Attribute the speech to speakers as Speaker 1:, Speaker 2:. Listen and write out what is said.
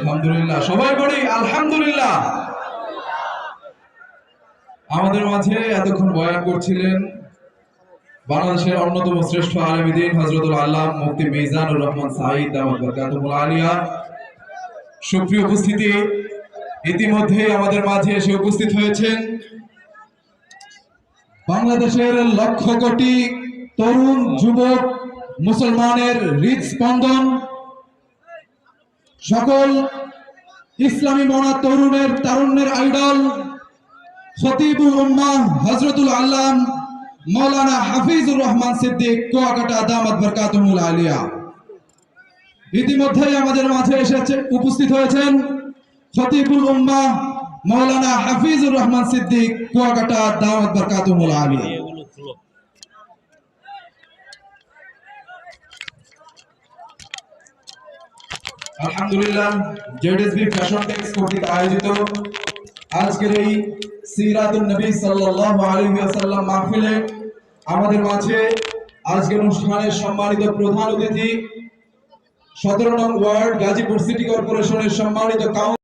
Speaker 1: আলহামদুলিল্লাহ, সবাই বলি আলহামদুলিল্লাহ। আমাদের মাঝে এতক্ষণ বয়ান করছিলেন বাংলাদেশের অন্যতম শ্রেষ্ঠ আলেম দ্বীন হযরতুল আল্লামা মুফতি মিজানুর রহমান সাঈদ দামাত বরকাতুহুল আলিয়া। সুপ্রিয় উপস্থিতি, ইতিমধ্যে আমাদের মাঝে এসে উপস্থিত হয়েছেন বাংলাদেশের লক্ষ কোটি তরুণ যুবক মুসলমানের হৃদস্পন্দন, সকল ইসলামী মনা তরুণের তারুণ্যের আইডল খতিবুল উম্মাহ হযরতুল আল্লামা মাওলানা হাফিজুর রহমান সিদ্দিক কুয়াকাটা দামাত বরকাতুহুল আলিয়া। ইতিমধ্যেই আমাদের মাঝে এসে উপস্থিত হয়েছেন খতিবুল উম্মাহ মাওলানা হাফিজুর রহমান সিদ্দিক কুয়াকাটা দামাত বরকাতুহুল আলিয়া। আলহামদুলিল্লাহ, জেডএসবি ফ্যাশন টেক্স কর্তৃক আয়োজিত আজকের এই সিরাতুন নবী সাল্লাল্লাহু আলাইহি ওয়াসাল্লাম মাহফিলে আমাদের মাঝে আজকের অনুষ্ঠানের সম্মানিত প্রধান অতিথি 17 নং ওয়ার্ড গাজীপুর সিটি কর্পোরেশনের সম্মানিত